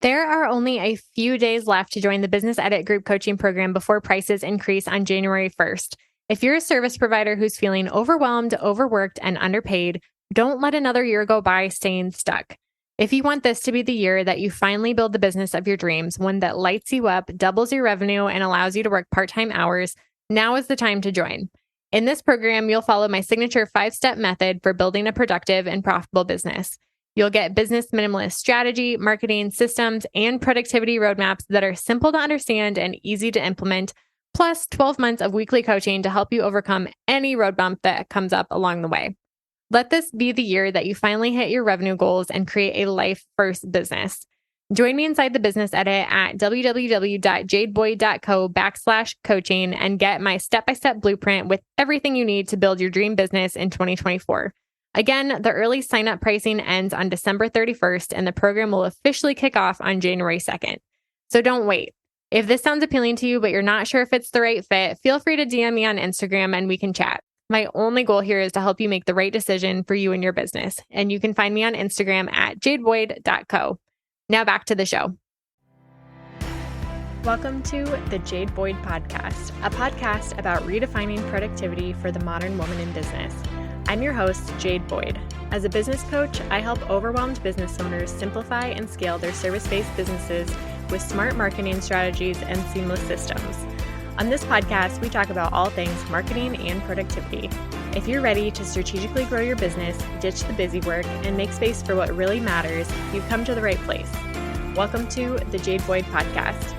There are only a few days left to join the Business Edit Group coaching program before prices increase on January 1st. If you're a service provider who's feeling overwhelmed, overworked, and underpaid, don't let another year go by staying stuck. If you want this to be the year that you finally build the business of your dreams, one that lights you up, doubles your revenue, and allows you to work part time hours, now is the time to join. In this program, you'll follow my signature 5-step method for building a productive and profitable business. You'll get business minimalist strategy, marketing systems, and productivity roadmaps that are simple to understand and easy to implement, plus 12 months of weekly coaching to help you overcome any road bump that comes up along the way. Let this be the year that you finally hit your revenue goals and create a life first business. Join me inside the Business Edit at www.jadeboyd.co/coaching and get my step-by-step blueprint with everything you need to build your dream business in 2024. Again, the early sign-up pricing ends on December 31st, and the program will officially kick off on January 2nd. So don't wait. If this sounds appealing to you, but you're not sure if it's the right fit, feel free to DM me on Instagram and we can chat. My only goal here is to help you make the right decision for you and your business. And you can find me on Instagram at jadeboyd.co. Now back to the show. Welcome to the Jade Boyd Podcast, a podcast about redefining productivity for the modern woman in business. I'm your host, Jade Boyd. As a business coach, I help overwhelmed business owners simplify and scale their service-based businesses with smart marketing strategies and seamless systems. On this podcast, we talk about all things marketing and productivity. If you're ready to strategically grow your business, ditch the busy work, and make space for what really matters, you've come to the right place. Welcome to the Jade Boyd Podcast.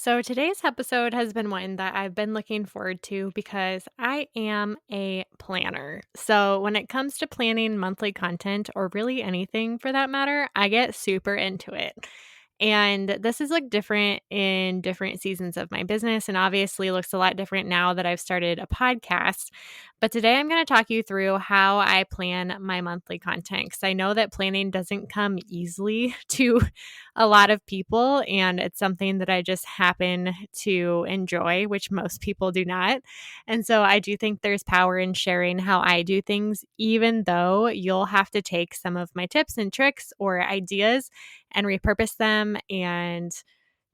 So today's episode has been one that I've been looking forward to because I am a planner. So when it comes to planning monthly content, or really anything for that matter, I get super into it. And this is like different in different seasons of my business, and obviously looks a lot different now that I've started a podcast. But today I'm going to talk you through how I plan my monthly content, because I know that planning doesn't come easily to a lot of people, and it's something that I just happen to enjoy, which most people do not. And so I do think there's power in sharing how I do things, even though you'll have to take some of my tips and tricks or ideas and repurpose them and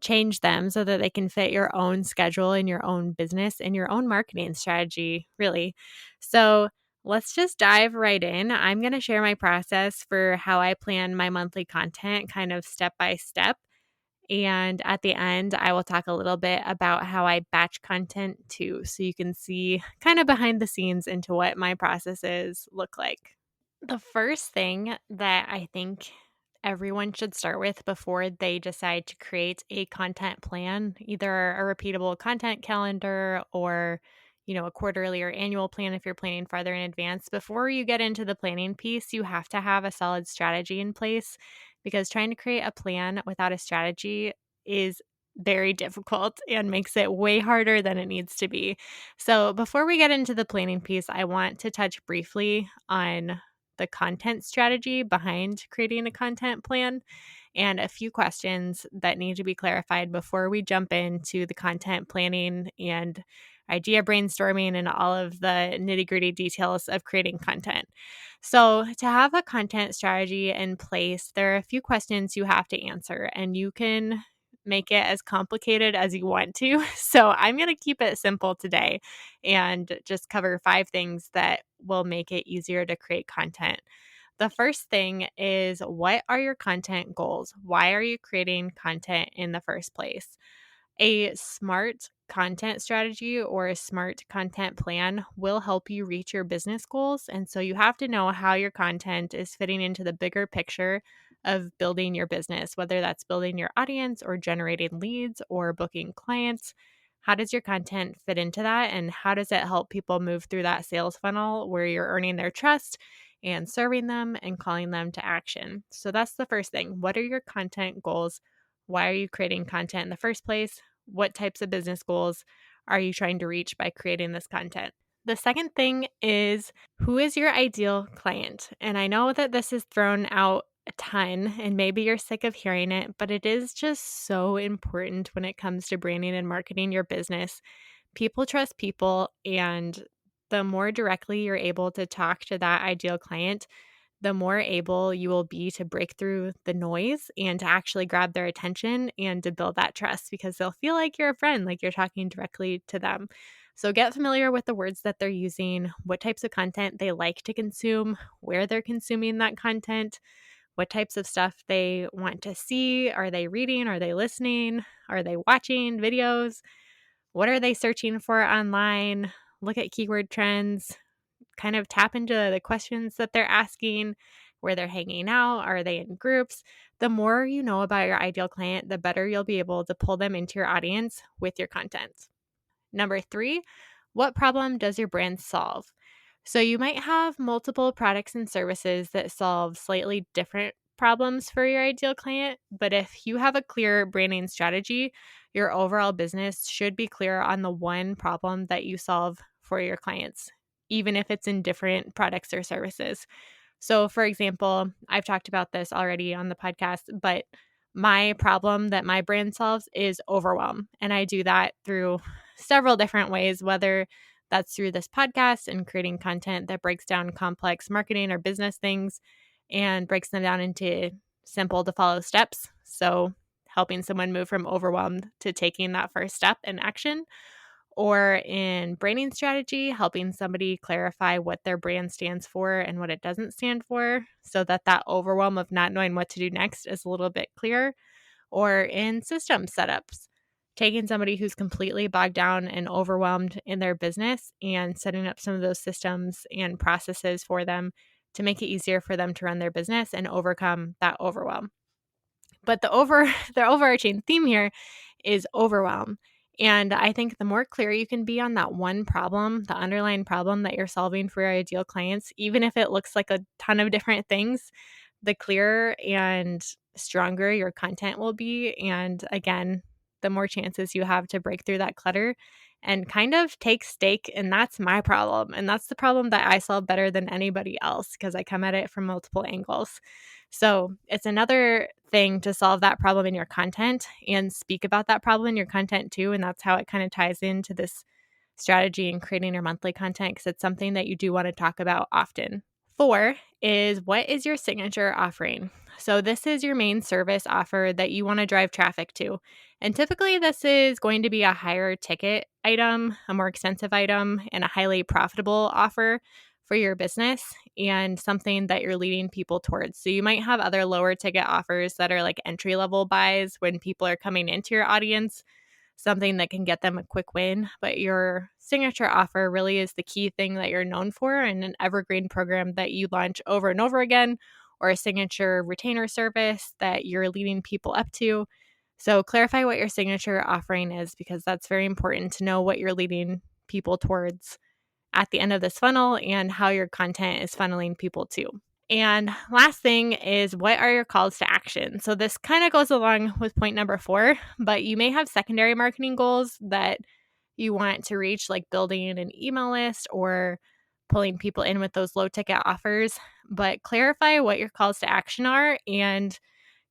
change them so that they can fit your own schedule and your own business and your own marketing strategy, really. So let's just dive right in. I'm going to share my process for how I plan my monthly content, kind of step by step. And at the end, I will talk a little bit about how I batch content too, so you can see kind of behind the scenes into what my processes look like. The first thing that I think everyone should start with before they decide to create a content plan, either a repeatable content calendar or, a quarterly or annual plan if you're planning farther in advance. Before you get into the planning piece, you have to have a solid strategy in place, because trying to create a plan without a strategy is very difficult and makes it way harder than it needs to be. So before we get into the planning piece, I want to touch briefly on the content strategy behind creating a content plan and a few questions that need to be clarified before we jump into the content planning and idea brainstorming and all of the nitty-gritty details of creating content. So to have a content strategy in place, there are a few questions you have to answer, and you can make it as complicated as you want to. So I'm going to keep it simple today and just cover 5 things that will make it easier to create content. The first thing is, what are your content goals? Why are you creating content in the first place? A smart content strategy or a smart content plan will help you reach your business goals. And so you have to know how your content is fitting into the bigger picture of building your business, whether that's building your audience or generating leads or booking clients. How does your content fit into that? And how does it help people move through that sales funnel where you're earning their trust and serving them and calling them to action? So that's the first thing. What are your content goals? Why are you creating content in the first place? What types of business goals are you trying to reach by creating this content? The second thing is, who is your ideal client? And I know that this is thrown out a ton, and maybe you're sick of hearing it, but it is just so important when it comes to branding and marketing your business. People trust people, and the more directly you're able to talk to that ideal client, the more able you will be to break through the noise and to actually grab their attention and to build that trust because they'll feel like you're a friend, like you're talking directly to them. So get familiar with the words that they're using, what types of content they like to consume, where they're consuming that content, what types of stuff they want to see. Are they reading? Are they listening? Are they watching videos? What are they searching for online? Look at keyword trends, kind of tap into the questions that they're asking, where they're hanging out, are they in groups? The more you know about your ideal client, the better you'll be able to pull them into your audience with your content. Number 3, what problem does your brand solve? So you might have multiple products and services that solve slightly different problems for your ideal client, but if you have a clear branding strategy, your overall business should be clear on the one problem that you solve for your clients, even if it's in different products or services. So, for example, I've talked about this already on the podcast, but my problem that my brand solves is overwhelm. And I do that through several different ways, whether that's through this podcast and creating content that breaks down complex marketing or business things and breaks them down into simple to follow steps. So, helping someone move from overwhelmed to taking that first step in action, or in branding strategy, helping somebody clarify what their brand stands for and what it doesn't stand for so that that overwhelm of not knowing what to do next is a little bit clearer, or in system setups, taking somebody who's completely bogged down and overwhelmed in their business and setting up some of those systems and processes for them to make it easier for them to run their business and overcome that overwhelm. But the overarching theme here is overwhelm. And I think the more clear you can be on that one problem, the underlying problem that you're solving for your ideal clients, even if it looks like a ton of different things, the clearer and stronger your content will be. And again, the more chances you have to break through that clutter and kind of take stake. And that's my problem. And that's the problem that I solve better than anybody else because I come at it from multiple angles. So it's another thing to solve that problem in your content and speak about that problem in your content too. And that's how it kind of ties into this strategy and creating your monthly content because it's something that you do want to talk about often. 4 is, what is your signature offering? So this is your main service offer that you want to drive traffic to. And typically this is going to be a higher ticket item, a more expensive item, and a highly profitable offer for your business and something that you're leading people towards. So you might have other lower ticket offers that are like entry level buys when people are coming into your audience, something that can get them a quick win. But your signature offer really is the key thing that you're known for, and an evergreen program that you launch over and over again, or a signature retainer service that you're leading people up to. So clarify what your signature offering is because that's very important to know what you're leading people towards at the end of this funnel and how your content is funneling people to. And last thing is, what are your calls to action? So this kind of goes along with point number 4, but you may have secondary marketing goals that you want to reach, like building an email list or pulling people in with those low ticket offers. But clarify what your calls to action are and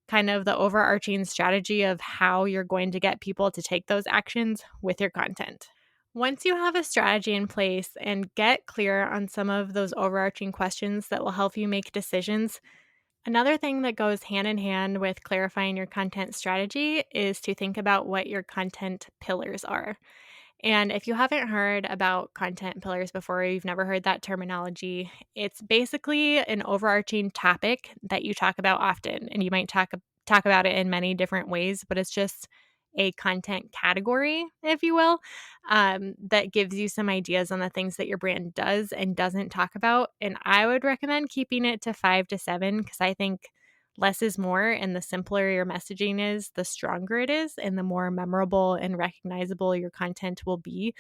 kind of the overarching strategy of how you're going to get people to take those actions with your content. Once you have a strategy in place and get clear on some of those overarching questions that will help you make decisions, another thing that goes hand in hand with clarifying your content strategy is to think about what your content pillars are. And if you haven't heard about content pillars before, you've never heard that terminology, it's basically an overarching topic that you talk about often. And you might talk about it in many different ways, but it's just a content category, if you will, that gives you some ideas on the things that your brand does and doesn't talk about. And I would recommend keeping it to 5 to 7 because I think less is more, and the simpler your messaging is, the stronger it is, and the more memorable and recognizable your content will be.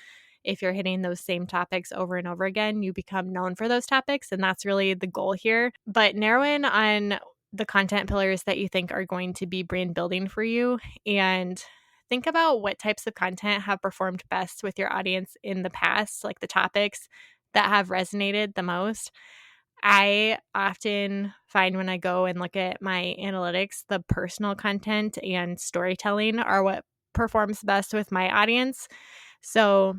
If you're hitting those same topics over and over again, you become known for those topics, and that's really the goal here. But narrow in on the content pillars that you think are going to be brand building for you, and think about what types of content have performed best with your audience in the past, like the topics that have resonated the most. I often find when I go and look at my analytics, the personal content and storytelling are what performs best with my audience. So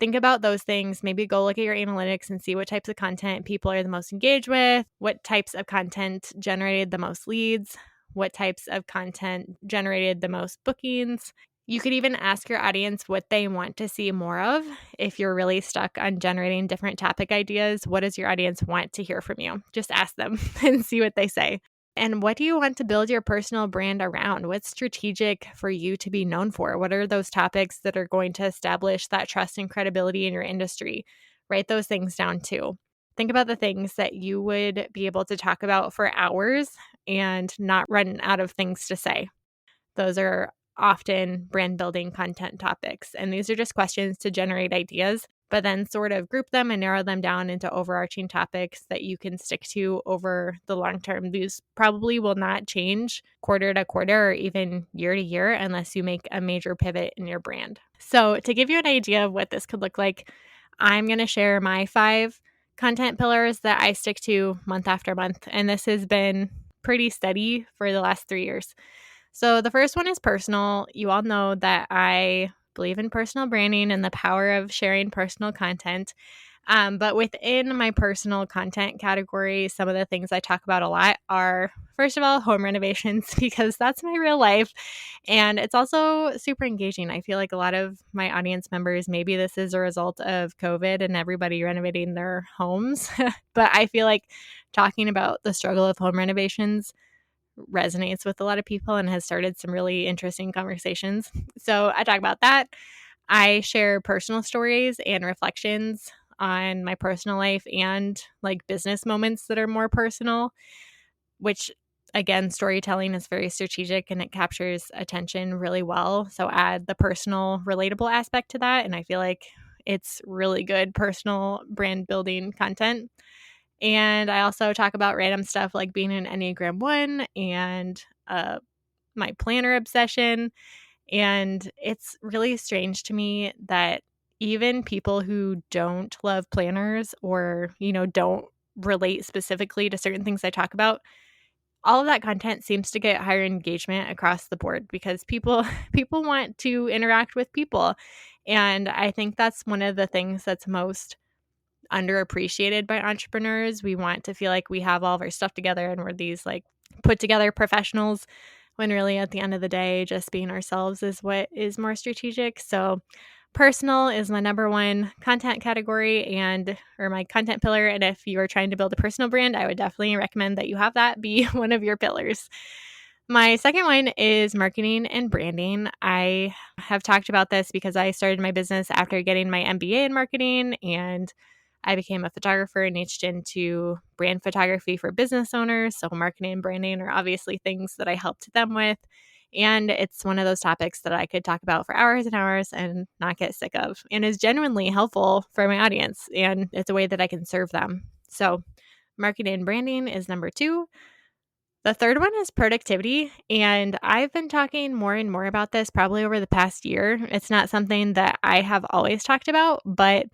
think about those things. Maybe go look at your analytics and see what types of content people are the most engaged with, what types of content generated the most leads, what types of content generated the most bookings. You could even ask your audience what they want to see more of. If you're really stuck on generating different topic ideas, what does your audience want to hear from you? Just ask them and see what they say. And what do you want to build your personal brand around? What's strategic for you to be known for? What are those topics that are going to establish that trust and credibility in your industry? Write those things down too. Think about the things that you would be able to talk about for hours and not run out of things to say. Those are often brand building content topics. And these are just questions to generate ideas, but then sort of group them and narrow them down into overarching topics that you can stick to over the long term. These probably will not change quarter to quarter or even year to year unless you make a major pivot in your brand. So, to give you an idea of what this could look like, I'm going to share my 5 content pillars that I stick to month after month. And this has been pretty steady for the last 3 years. So the first one is personal. You all know that I believe in personal branding and the power of sharing personal content. But within my personal content category, some of the things I talk about a lot are, first of all, home renovations, because that's my real life. And it's also super engaging. I feel like a lot of my audience members, maybe this is a result of COVID and everybody renovating their homes. But I feel like talking about the struggle of home renovations resonates with a lot of people and has started some really interesting conversations. So I talk about that. I share personal stories and reflections on my personal life and like business moments that are more personal, which again, storytelling is very strategic and it captures attention really well. So add the personal, relatable aspect to that. And I feel like it's really good personal brand building content. And I also talk about random stuff like being an Enneagram 1 and my planner obsession. And it's really strange to me that even people who don't love planners or, don't relate specifically to certain things I talk about, all of that content seems to get higher engagement across the board because people people want to interact with people. And I think that's one of the things that's most underappreciated by entrepreneurs. We want to feel like we have all of our stuff together and we're these like put together professionals when really at the end of the day, just being ourselves is what is more strategic. So personal is my number one content category or my content pillar. And if you are trying to build a personal brand, I would definitely recommend that you have that be one of your pillars. My second one is marketing and branding. I have talked about this because I started my business after getting my MBA in marketing and I became a photographer and niched into brand photography for business owners. So marketing and branding are obviously things that I helped them with. And it's one of those topics that I could talk about for hours and hours and not get sick of and is genuinely helpful for my audience. And it's a way that I can serve them. So marketing and branding is number 2. The third one is productivity. And I've been talking more and more about this probably over the past year. It's not something that I have always talked about, but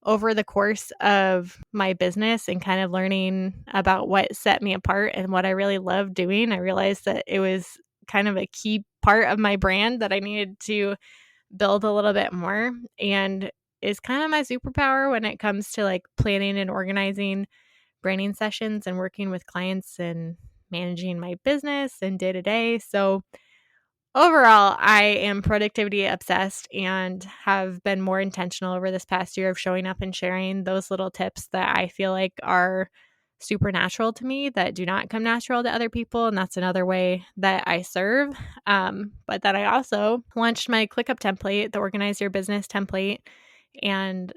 over the course of my business and kind of learning about what set me apart and what I really love doing, I realized that it was kind of a key part of my brand that I needed to build a little bit more and is kind of my superpower when it comes to like planning and organizing branding sessions and working with clients and managing my business and day to day. So overall, I am productivity obsessed and have been more intentional over this past year of showing up and sharing those little tips that I feel like are supernatural to me that do not come natural to other people. And that's another way that I serve. But then I also launched my ClickUp template, the Organize Your Business template. And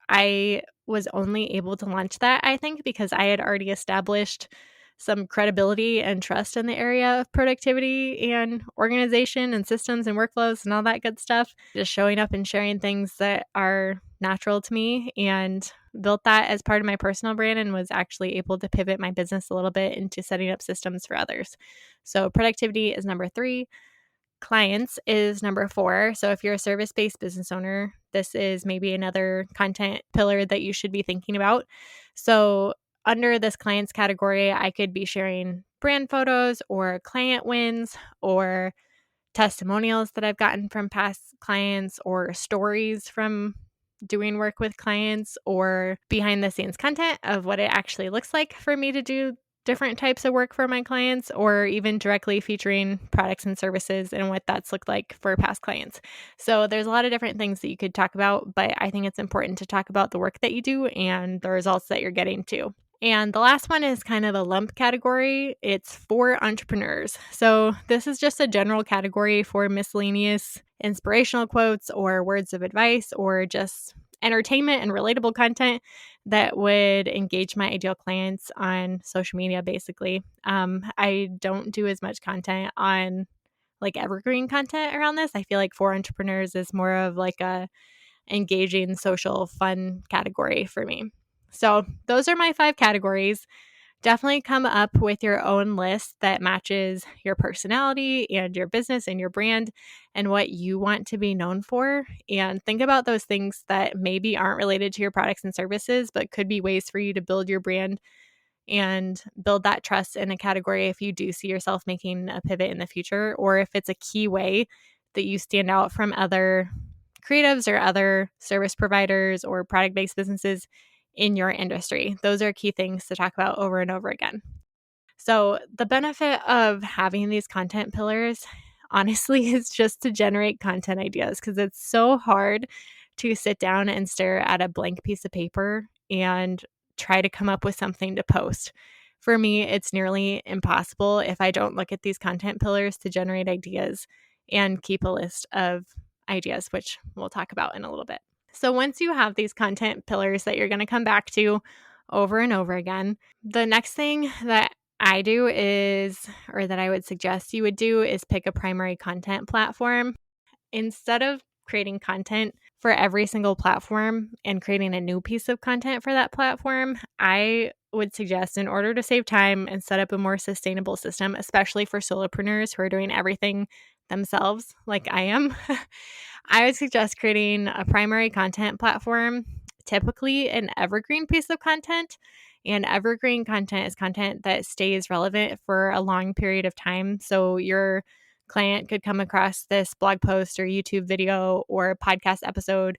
I was only able to launch that, I think, because I had already established some credibility and trust in the area of productivity and organization and systems and workflows and all that good stuff. Just showing up and sharing things that are natural to me and built that as part of my personal brand and was actually able to pivot my business a little bit into setting up systems for others. So productivity is number 3. Clients is number 4. So if you're a service-based business owner, this is maybe another content pillar that you should be thinking about. So under this clients category, I could be sharing brand photos or client wins or testimonials that I've gotten from past clients or stories from doing work with clients or behind the scenes content of what it actually looks like for me to do different types of work for my clients, or even directly featuring products and services and what that's looked like for past clients. So there's a lot of different things that you could talk about, but I think it's important to talk about the work that you do and the results that you're getting too. And the last one is kind of a lump category. It's for entrepreneurs. So this is just a general category for miscellaneous inspirational quotes or words of advice or just entertainment and relatable content that would engage my ideal clients on social media, basically. I don't do as much content on like evergreen content around this. I feel like for entrepreneurs is more of like a engaging social fun category for me. So those are my 5 categories. Definitely come up with your own list that matches your personality and your business and your brand and what you want to be known for. And think about those things that maybe aren't related to your products and services, but could be ways for you to build your brand and build that trust in a category if you do see yourself making a pivot in the future, or if it's a key way that you stand out from other creatives or other service providers or product based businesses in your industry. Those are key things to talk about over and over again. So, the benefit of having these content pillars, honestly, is just to generate content ideas because it's so hard to sit down and stare at a blank piece of paper and try to come up with something to post. For me, it's nearly impossible if I don't look at these content pillars to generate ideas and keep a list of ideas, which we'll talk about in a little bit. So, once you have these content pillars that you're going to come back to over and over again, the next thing that I do is, or that I would suggest you would do, is pick a primary content platform. Instead of creating content for every single platform and creating a new piece of content for that platform, I would suggest, in order to save time and set up a more sustainable system, especially for solopreneurs who are doing everything themselves like I am, I would suggest creating a primary content platform, typically an evergreen piece of content. And evergreen content is content that stays relevant for a long period of time. So your client could come across this blog post or YouTube video or podcast episode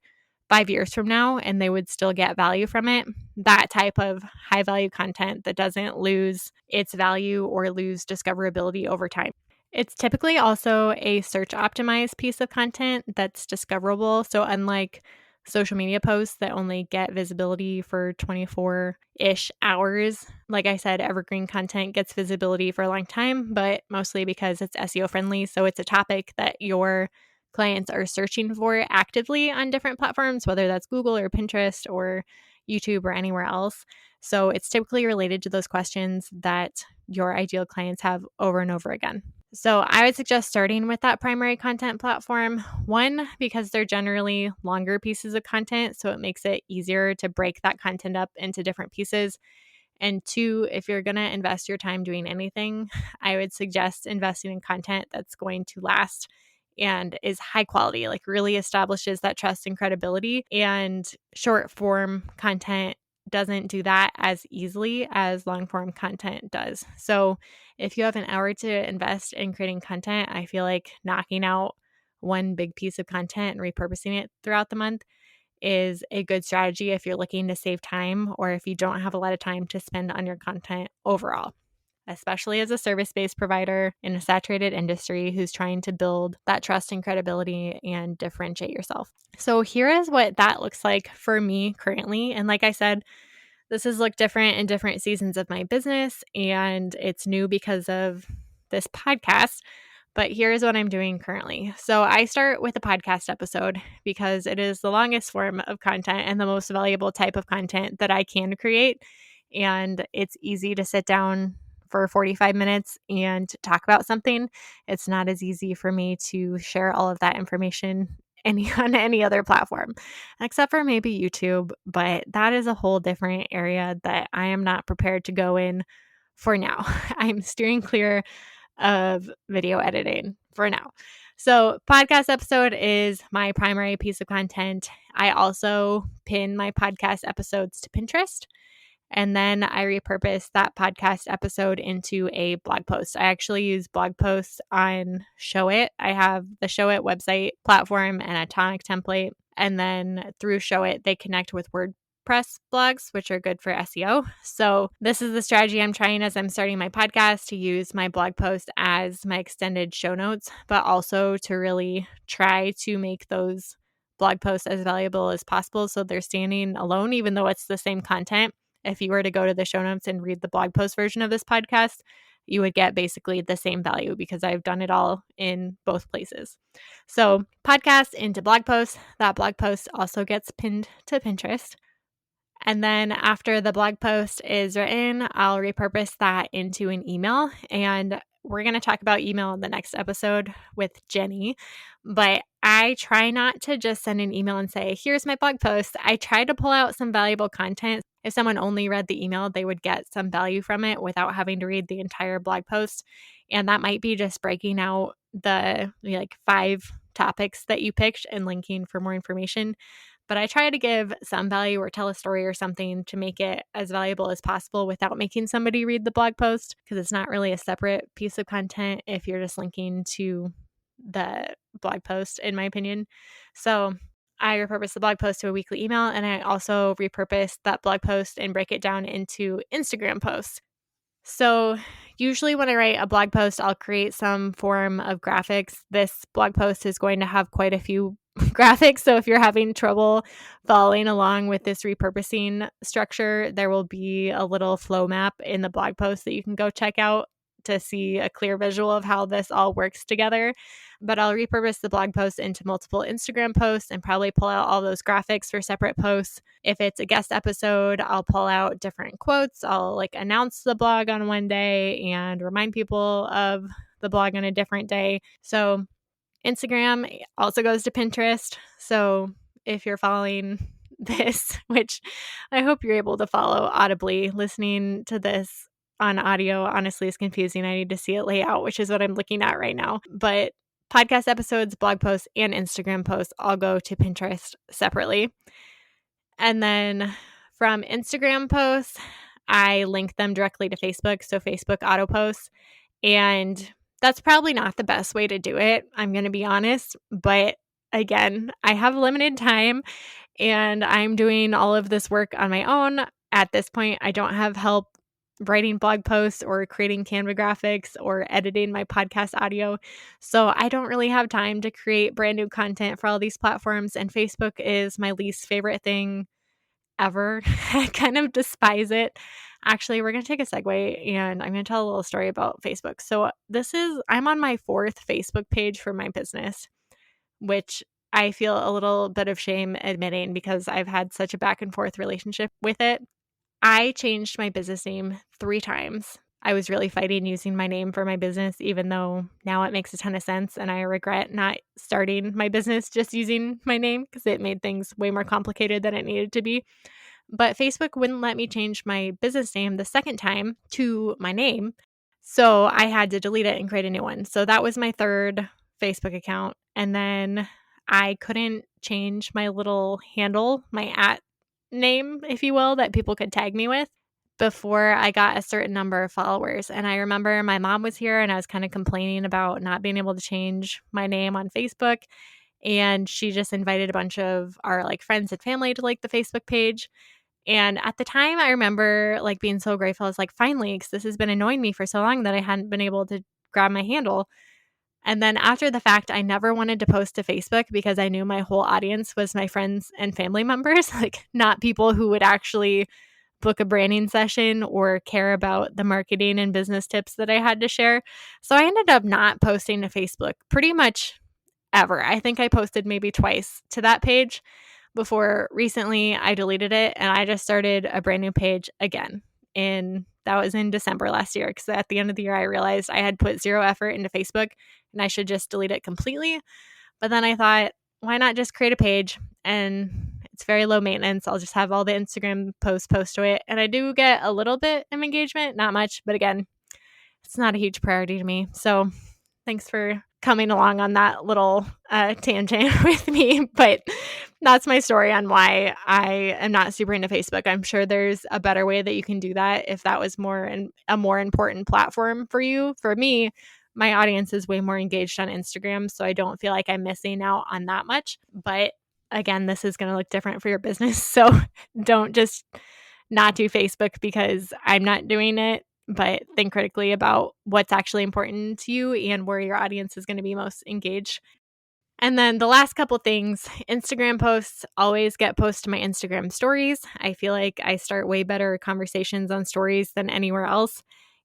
5 years from now and they would still get value from it. That type of high value content that doesn't lose its value or lose discoverability over time. It's typically also a search optimized piece of content that's discoverable. So, unlike social media posts that only get visibility for 24-ish hours, like I said, evergreen content gets visibility for a long time, but mostly because it's SEO friendly. So, it's a topic that your clients are searching for actively on different platforms, whether that's Google or Pinterest or YouTube or anywhere else. So, it's typically related to those questions that your ideal clients have over and over again. So I would suggest starting with that primary content platform. One, because they're generally longer pieces of content, so it makes it easier to break that content up into different pieces. And two, if you're going to invest your time doing anything, I would suggest investing in content that's going to last and is high quality, like really establishes that trust and credibility. And short form content doesn't do that as easily as long form content does. So if you have an hour to invest in creating content, I feel like knocking out one big piece of content and repurposing it throughout the month is a good strategy if you're looking to save time or if you don't have a lot of time to spend on your content overall, especially as a service-based provider in a saturated industry who's trying to build that trust and credibility and differentiate yourself. So here is what that looks like for me currently. And like I said, this has looked different in different seasons of my business, and it's new because of this podcast. But here's what I'm doing currently. So I start with a podcast episode because it is the longest form of content and the most valuable type of content that I can create. And it's easy to sit down for 45 minutes and talk about something. It's not as easy for me to share all of that information on any other platform, except for maybe YouTube. But that is a whole different area that I am not prepared to go in for now. I'm steering clear of video editing for now. So, podcast episode is my primary piece of content. I also pin my podcast episodes to Pinterest. And then I repurpose that podcast episode into a blog post. I actually use blog posts on Show It. I have the Show It website platform and a tonic template. And then through Show It, they connect with WordPress blogs, which are good for SEO. So this is the strategy I'm trying as I'm starting my podcast, to use my blog post as my extended show notes, but also to really try to make those blog posts as valuable as possible so they're standing alone, even though it's the same content. If you were to go to the show notes and read the blog post version of this podcast, you would get basically the same value because I've done it all in both places. So podcast into blog post. That blog post also gets pinned to Pinterest. And then after the blog post is written, I'll repurpose that into an email. And we're going to talk about email in the next episode with Jenny. But I try not to just send an email and say, here's my blog post. I try to pull out some valuable content. If someone only read the email, they would get some value from it without having to read the entire blog post. And that might be just breaking out the 5 topics that you picked and linking for more information. But I try to give some value or tell a story or something to make it as valuable as possible without making somebody read the blog post, because it's not really a separate piece of content if you're just linking to the blog post, in my opinion. So I repurpose the blog post to a weekly email, and I also repurpose that blog post and break it down into Instagram posts. So usually when I write a blog post, I'll create some form of graphics. This blog post is going to have quite a few graphics. So if you're having trouble following along with this repurposing structure, there will be a little flow map in the blog post that you can go check out to see a clear visual of how this all works together. But I'll repurpose the blog post into multiple Instagram posts and probably pull out all those graphics for separate posts. If it's a guest episode, I'll pull out different quotes. I'll announce the blog on one day and remind people of the blog on a different day. So Instagram also goes to Pinterest. So if you're following this, which I hope you're able to follow audibly, listening to this on audio honestly is confusing. I need to see it lay out, which is what I'm looking at right now. But podcast episodes, blog posts, and Instagram posts all go to Pinterest separately. And then from Instagram posts, I link them directly to Facebook. So Facebook auto posts. And that's probably not the best way to do it, I'm going to be honest. But again, I have limited time and I'm doing all of this work on my own. At this point, I don't have help writing blog posts or creating Canva graphics or editing my podcast audio. So I don't really have time to create brand new content for all these platforms. And Facebook is my least favorite thing ever. I kind of despise it. Actually, we're going to take a segue and I'm going to tell a little story about Facebook. So I'm on my 4th Facebook page for my business, which I feel a little bit of shame admitting because I've had such a back and forth relationship with it. I changed my business name 3 times. I was really fighting using my name for my business, even though now it makes a ton of sense. And I regret not starting my business just using my name because it made things way more complicated than it needed to be. But Facebook wouldn't let me change my business name the second time to my name. So I had to delete it and create a new one. So that was my 3rd Facebook account. And then I couldn't change my little handle, my @ name, if you will, that people could tag me with before I got a certain number of followers. And I remember my mom was here and I was kind of complaining about not being able to change my name on Facebook. And she just invited a bunch of our friends and family to the Facebook page. And at the time, I remember being so grateful. I was finally, because this has been annoying me for so long that I hadn't been able to grab my handle. And then after the fact, I never wanted to post to Facebook because I knew my whole audience was my friends and family members, not people who would actually book a branding session or care about the marketing and business tips that I had to share. So I ended up not posting to Facebook pretty much ever. I think I posted maybe twice to that page before recently I deleted it and I just started a brand new page again. And that was in December last year because at the end of the year, I realized I had put 0 effort into Facebook and I should just delete it completely. But then I thought, why not just create a page? And it's very low maintenance. I'll just have all the Instagram post to it. And I do get a little bit of engagement, not much, but again, it's not a huge priority to me. So thanks for coming along on that little tangent with me, but that's my story on why I am not super into Facebook. I'm sure there's a better way that you can do that if that was a more important platform for you. For me, my audience is way more engaged on Instagram, so I don't feel like I'm missing out on that much. But again, this is going to look different for your business. So don't just not do Facebook because I'm not doing it, but think critically about what's actually important to you and where your audience is going to be most engaged. And then the last couple things, Instagram posts always get posted to my Instagram stories. I feel like I start way better conversations on stories than anywhere else.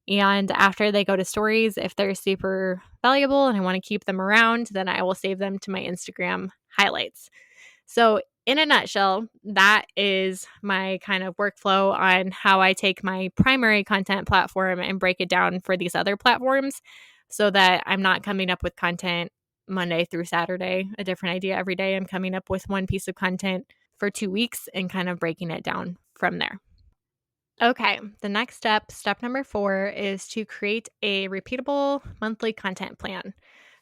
And after they go to stories, if they're super valuable and I want to keep them around, then I will save them to my Instagram highlights. So, in a nutshell, that is my kind of workflow on how I take my primary content platform and break it down for these other platforms so that I'm not coming up with content Monday through Saturday, a different idea every day. I'm coming up with one piece of content for 2 weeks and kind of breaking it down from there. Okay, the next step number 4, is to create a repeatable monthly content plan.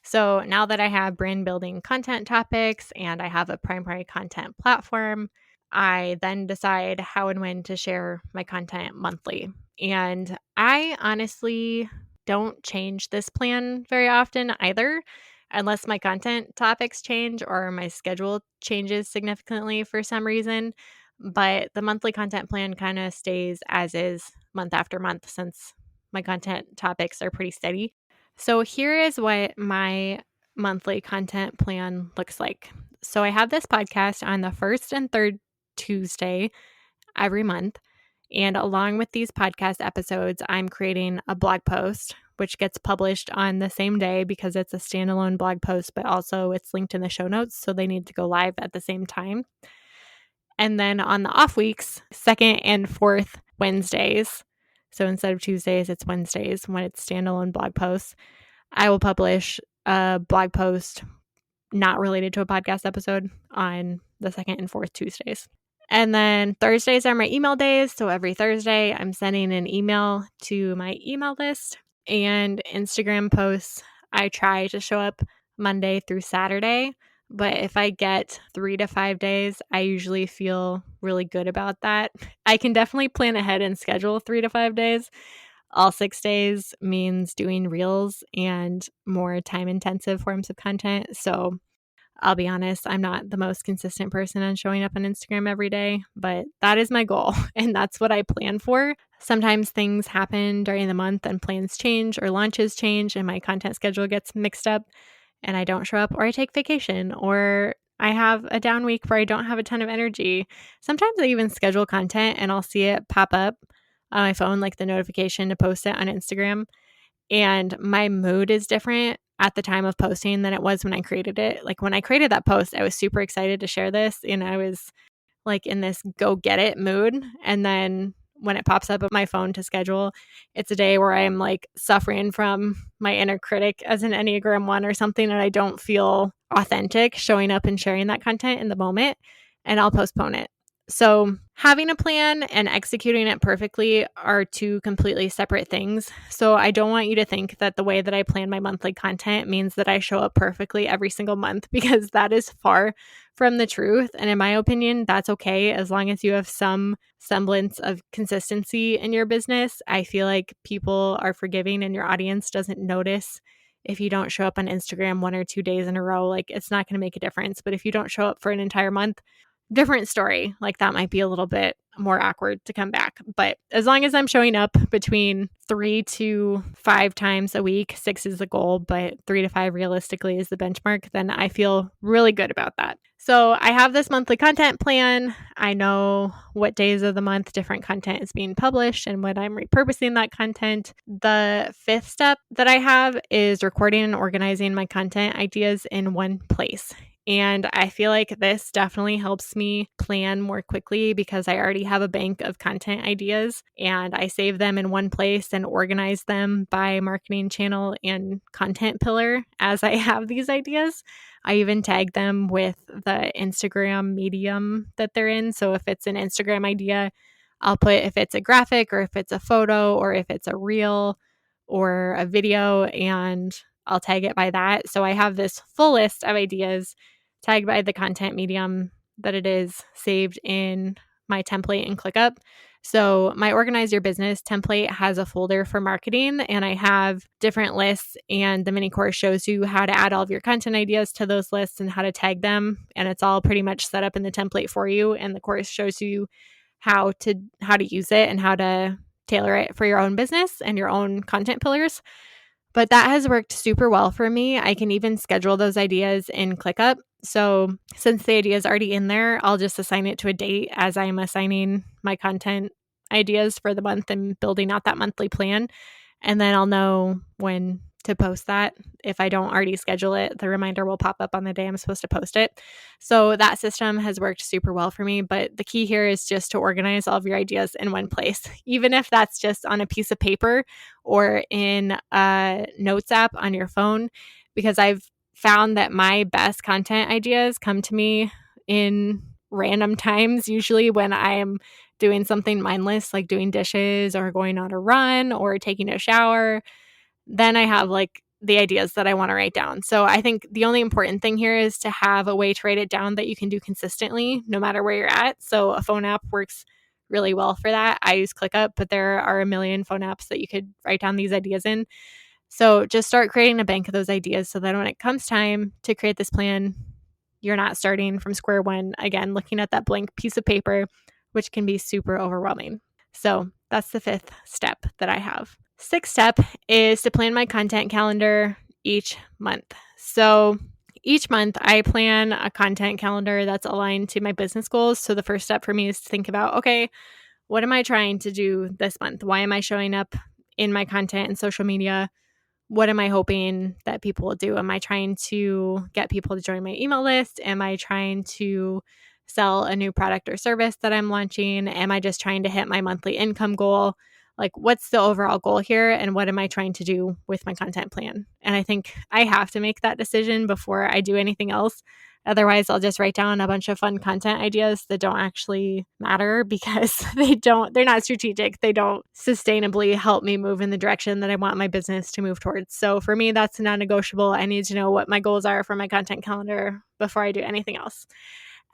So now that I have brand building content topics and I have a primary content platform, I then decide how and when to share my content monthly. And I honestly don't change this plan very often either, unless my content topics change or my schedule changes significantly for some reason. But the monthly content plan kind of stays as is month after month since my content topics are pretty steady. So here is what my monthly content plan looks like. So I have this podcast on the first and third Tuesday every month. And along with these podcast episodes, I'm creating a blog post, which gets published on the same day because it's a standalone blog post, but also it's linked in the show notes. So they need to go live at the same time. And then on the off weeks, second and fourth Wednesdays, so instead of Tuesdays, it's Wednesdays when it's standalone blog posts, I will publish a blog post not related to a podcast episode on the second and fourth Tuesdays. And then Thursdays are my email days. So every Thursday, I'm sending an email to my email list. And Instagram posts, I try to show up Monday through Saturday. But if I get 3 to 5 days, I usually feel really good about that. I can definitely plan ahead and schedule 3 to 5 days. All 6 days means doing reels and more time intensive forms of content. So I'll be honest, I'm not the most consistent person on showing up on Instagram every day, but that is my goal and that's what I plan for. Sometimes things happen during the month and plans change or launches change and my content schedule gets mixed up and I don't show up or I take vacation or I have a down week where I don't have a ton of energy. Sometimes I even schedule content and I'll see it pop up on my phone, like the notification to post it on Instagram. And my mood is different at the time of posting than it was when I created it. Like when I created that post, I was super excited to share this and I was like in this go get it mood. And then when it pops up on my phone to schedule, it's a day where I'm like suffering from my inner critic as an Enneagram 1 or something and I don't feel authentic showing up and sharing that content in the moment and I'll postpone it. So, having a plan and executing it perfectly are two completely separate things. So, I don't want you to think that the way that I plan my monthly content means that I show up perfectly every single month because that is far from the truth. And in my opinion, that's okay as long as you have some semblance of consistency in your business. I feel like people are forgiving and your audience doesn't notice if you don't show up on Instagram 1 or 2 days in a row. Like, it's not going to make a difference. But if you don't show up for an entire month, different story. Like that might be a little bit more awkward to come back. But as long as I'm showing up between 3 to 5 times a week, 6 is the goal, but 3 to 5 realistically is the benchmark, then I feel really good about that. So I have this monthly content plan. I know what days of the month different content is being published and when I'm repurposing that content. The 5th step that I have is recording and organizing my content ideas in one place. And I feel like this definitely helps me plan more quickly because I already have a bank of content ideas and I save them in one place and organize them by marketing channel and content pillar as I have these ideas. I even tag them with the Instagram medium that they're in. So if it's an Instagram idea, I'll put if it's a graphic or if it's a photo or if it's a reel or a video, and I'll tag it by that. So I have this full list of ideas tagged by the content medium that it is saved in my template in ClickUp. So my Organize Your Business template has a folder for marketing, and I have different lists, and the mini course shows you how to add all of your content ideas to those lists and how to tag them. And it's all pretty much set up in the template for you. And the course shows you how to use it and how to tailor it for your own business and your own content pillars. But that has worked super well for me. I can even schedule those ideas in ClickUp. So since the idea is already in there, I'll just assign it to a date as I'm assigning my content ideas for the month and building out that monthly plan. And then I'll know when to post that. If I don't already schedule it, the reminder will pop up on the day I'm supposed to post it. So that system has worked super well for me. But the key here is just to organize all of your ideas in one place, even if that's just on a piece of paper or in a notes app on your phone, because I've found that my best content ideas come to me in random times, usually when I am doing something mindless, like doing dishes or going on a run or taking a shower. Then I have like the ideas that I want to write down. So I think the only important thing here is to have a way to write it down that you can do consistently, no matter where you're at. So a phone app works really well for that. I use ClickUp, but there are a million phone apps that you could write down these ideas in. So just start creating a bank of those ideas so that when it comes time to create this plan, you're not starting from square one again, looking at that blank piece of paper, which can be super overwhelming. So that's the fifth step that I have. Sixth step is to plan my content calendar each month. So each month I plan a content calendar that's aligned to my business goals. So the first step for me is to think about, okay, what am I trying to do this month? Why am I showing up in my content and social media? What am I hoping that people will do? Am I trying to get people to join my email list? Am I trying to sell a new product or service that I'm launching? Am I just trying to hit my monthly income goal? Like, what's the overall goal here? And what am I trying to do with my content plan? And I think I have to make that decision before I do anything else. Otherwise, I'll just write down a bunch of fun content ideas that don't actually matter because they're not strategic. They don't sustainably help me move in the direction that I want my business to move towards. So for me, that's non-negotiable. I need to know what my goals are for my content calendar before I do anything else.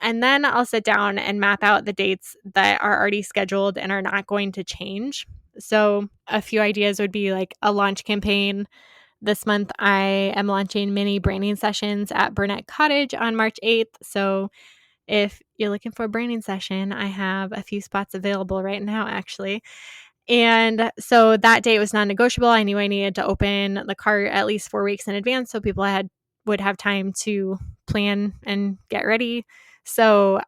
And then I'll sit down and map out the dates that are already scheduled and are not going to change. So a few ideas would be like a launch campaign. This month, I am launching mini branding sessions at Burnett Cottage on March 8th. So if you're looking for a branding session, I have a few spots available right now, actually. And so that date was non-negotiable. I knew I needed to open the cart at least 4 weeks in advance so people would have time to plan and get ready. So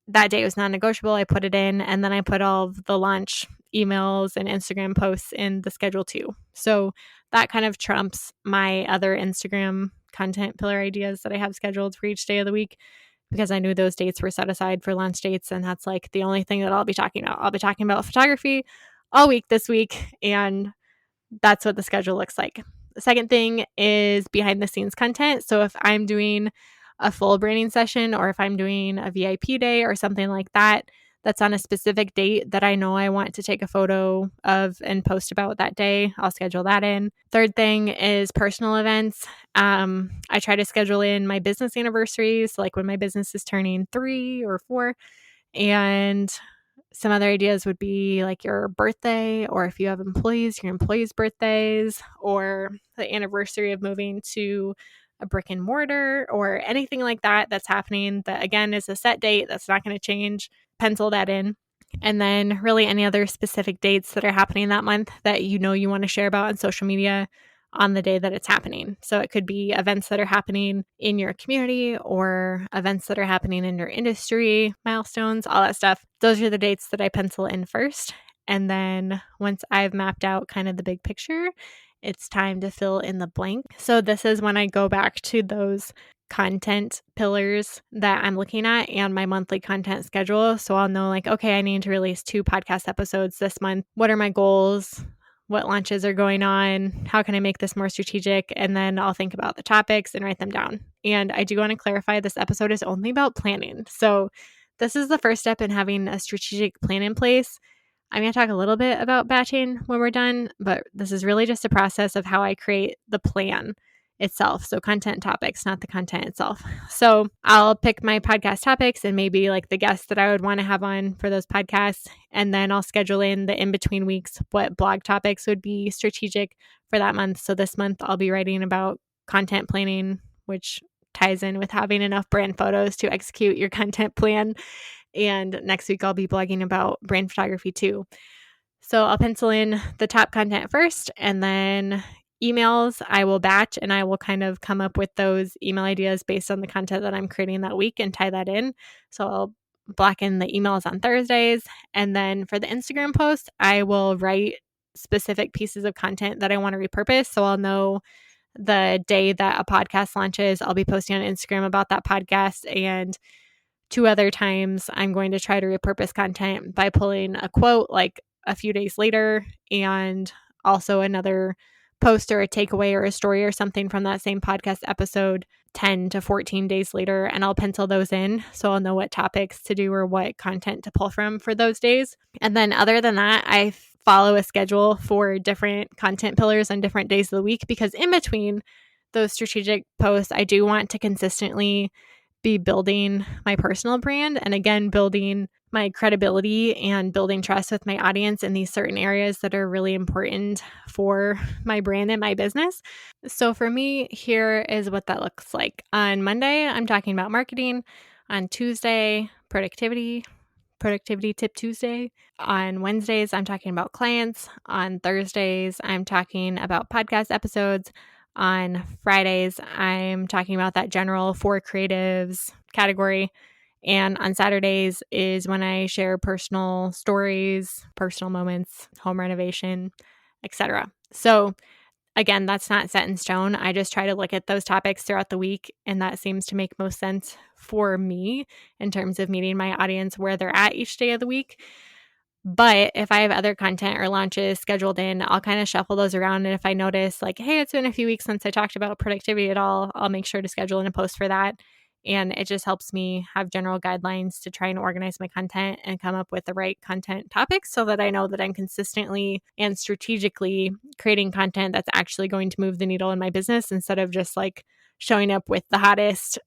that date was non-negotiable. I put it in, and then I put all of the launch emails and Instagram posts in the schedule too. So that kind of trumps my other Instagram content pillar ideas that I have scheduled for each day of the week, because I knew those dates were set aside for launch dates. And that's like the only thing that I'll be talking about. I'll be talking about photography all week this week. And that's what the schedule looks like. The second thing is behind the scenes content. So if I'm doing a full branding session, or if I'm doing a VIP day or something like that, that's on a specific date that I know I want to take a photo of and post about that day, I'll schedule that in. Third thing is personal events. I try to schedule in my business anniversaries, like when my business is turning 3 or 4. And some other ideas would be like your birthday, or if you have employees, your employees' birthdays, or the anniversary of moving to a brick and mortar, or anything like that that's happening that, again, is a set date that's not going to change. Pencil that in. And then really any other specific dates that are happening that month that you want to share about on social media on the day that it's happening. So it could be events that are happening in your community or events that are happening in your industry, milestones, all that stuff. Those are the dates that I pencil in first. And then once I've mapped out kind of the big picture, it's time to fill in the blank. So this is when I go back to those content pillars that I'm looking at and my monthly content schedule. So I'll know like, okay, I need to release 2 podcast episodes this month. What are my goals? What launches are going on? How can I make this more strategic? And then I'll think about the topics and write them down. And I do want to clarify, this episode is only about planning. So this is the first step in having a strategic plan in place. I'm going to talk a little bit about batching when we're done, but this is really just a process of how I create the plan. itself. So content topics, not the content itself. So I'll pick my podcast topics and maybe like the guests that I would want to have on for those podcasts. And then I'll schedule in the in-between weeks what blog topics would be strategic for that month. So this month I'll be writing about content planning, which ties in with having enough brand photos to execute your content plan. And next week I'll be blogging about brand photography too. So I'll pencil in the top content first, and then emails I will batch, and I will kind of come up with those email ideas based on the content that I'm creating that week and tie that in. So I'll block in the emails on Thursdays. And then for the Instagram post, I will write specific pieces of content that I want to repurpose. So I'll know the day that a podcast launches, I'll be posting on Instagram about that podcast. And 2 other times, I'm going to try to repurpose content by pulling a quote like a few days later, and also another post or a takeaway or a story or something from that same podcast episode 10 to 14 days later, and I'll pencil those in so I'll know what topics to do or what content to pull from for those days. And then other than that, I follow a schedule for different content pillars on different days of the week, because in between those strategic posts, I do want to consistently be building my personal brand, and again, building my credibility and building trust with my audience in these certain areas that are really important for my brand and my business. So for me, here is what that looks like. On Monday, I'm talking about marketing. On Tuesday, productivity tip Tuesday. On Wednesdays, I'm talking about clients. On Thursdays, I'm talking about podcast episodes. On Fridays, I'm talking about that general for creatives category. And on Saturdays is when I share personal stories, personal moments, home renovation, etc. So again, that's not set in stone. I just try to look at those topics throughout the week, and that seems to make most sense for me in terms of meeting my audience where they're at each day of the week. But if I have other content or launches scheduled in, I'll kind of shuffle those around. And if I notice like, hey, it's been a few weeks since I talked about productivity at all, I'll make sure to schedule in a post for that. And it just helps me have general guidelines to try and organize my content and come up with the right content topics so that I know that I'm consistently and strategically creating content that's actually going to move the needle in my business, instead of just like showing up with the hottest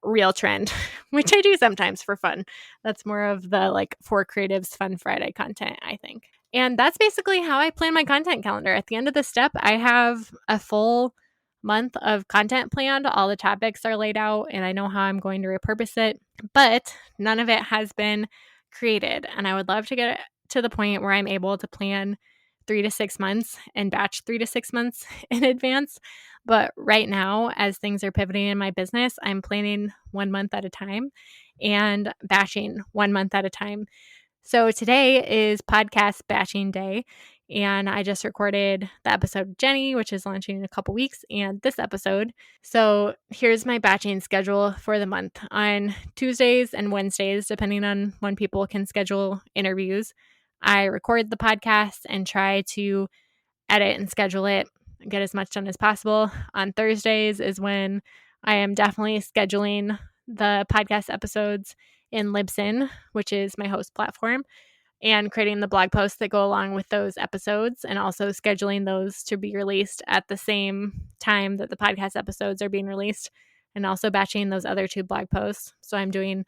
reel trend, which I do sometimes for fun. That's more of the like for creatives fun Friday content, I think. And that's basically how I plan my content calendar. At the end of the step, I have a full month of content planned. All the topics are laid out and I know how I'm going to repurpose it, but none of it has been created. And I would love to get to the point where I'm able to plan 3 to 6 months and batch 3 to 6 months in advance. But right now, as things are pivoting in my business, I'm planning 1 month at a time and batching 1 month at a time. So today is podcast batching day, and I just recorded the episode with Jenny, which is launching in a couple weeks, and this episode. So here's my batching schedule for the month. On Tuesdays and Wednesdays, depending on when people can schedule interviews, I record the podcast and try to edit and schedule it, get as much done as possible. On Thursdays is when I am definitely scheduling the podcast episodes in Libsyn, which is my host platform, and creating the blog posts that go along with those episodes, and also scheduling those to be released at the same time that the podcast episodes are being released, and also batching those other 2 blog posts. So I'm doing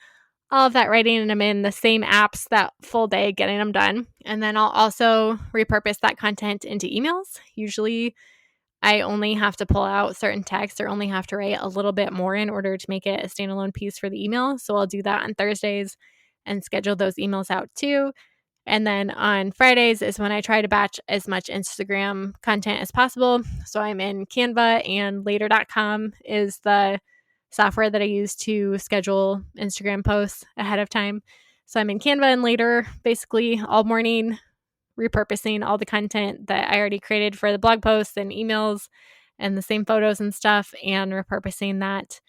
all of that writing, and I'm in the same apps that full day getting them done. And then I'll also repurpose that content into emails. Usually I only have to pull out certain text or only have to write a little bit more in order to make it a standalone piece for the email. So I'll do that on Thursdays and schedule those emails out too. And then on Fridays is when I try to batch as much Instagram content as possible. So I'm in Canva, and later.com is the software that I use to schedule Instagram posts ahead of time. So I'm in Canva and Later basically all morning, repurposing all the content that I already created for the blog posts and emails and the same photos and stuff, and repurposing that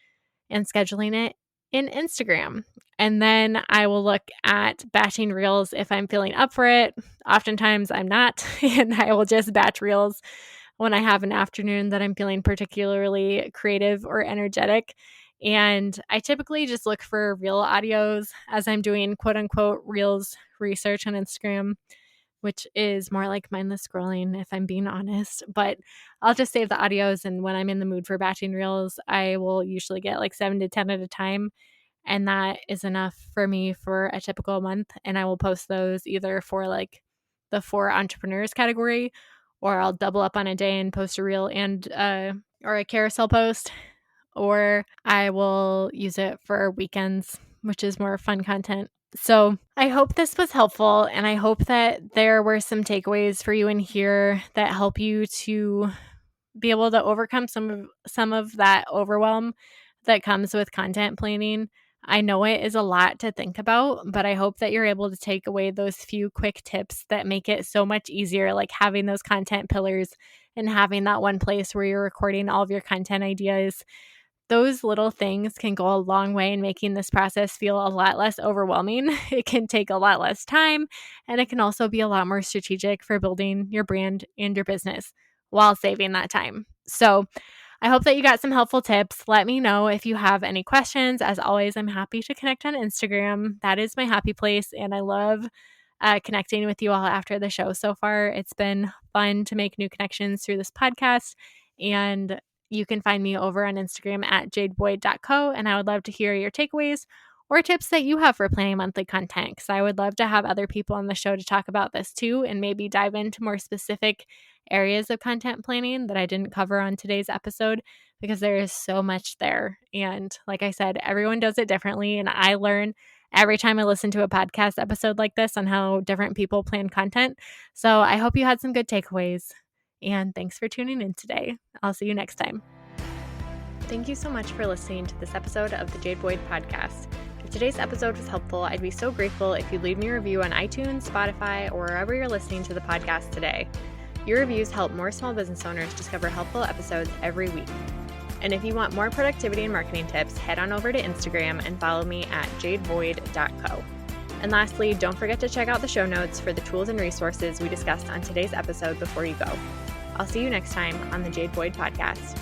and scheduling it in Instagram. And then I will look at batching reels if I'm feeling up for it. Oftentimes I'm not, and I will just batch reels when I have an afternoon that I'm feeling particularly creative or energetic. And I typically just look for reel audios as I'm doing quote unquote reels research on Instagram. which is more like mindless scrolling if I'm being honest, but I'll just save the audios, and when I'm in the mood for batching reels, I will usually get like 7 to 10 at a time, and that is enough for me for a typical month, and I will post those either for like the for entrepreneurs category, or I'll double up on a day and post a reel and or a carousel post, or I will use it for weekends, which is more fun content. So I hope this was helpful, and I hope that there were some takeaways for you in here that help you to be able to overcome some of that overwhelm that comes with content planning. I know it is a lot to think about, but I hope that you're able to take away those few quick tips that make it so much easier, like having those content pillars and having that one place where you're recording all of your content ideas. Those little things can go a long way in making this process feel a lot less overwhelming. It can take a lot less time, and it can also be a lot more strategic for building your brand and your business while saving that time. So I hope that you got some helpful tips. Let me know if you have any questions. As always, I'm happy to connect on Instagram. That is my happy place, and I love connecting with you all after the show so far. It's been fun to make new connections through this podcast, and you can find me over on Instagram at jadeboyd.co, and I would love to hear your takeaways or tips that you have for planning monthly content, because I would love to have other people on the show to talk about this too, and maybe dive into more specific areas of content planning that I didn't cover on today's episode, because there is so much there. And like I said, everyone does it differently, and I learn every time I listen to a podcast episode like this on how different people plan content. So I hope you had some good takeaways, and thanks for tuning in today. I'll see you next time. Thank you so much for listening to this episode of the Jade Boyd podcast. If today's episode was helpful, I'd be so grateful if you'd leave me a review on iTunes, Spotify, or wherever you're listening to the podcast today. Your reviews help more small business owners discover helpful episodes every week. And if you want more productivity and marketing tips, head on over to Instagram and follow me at jadeboyd.co. And lastly, don't forget to check out the show notes for the tools and resources we discussed on today's episode before you go. I'll see you next time on the Jade Boyd podcast.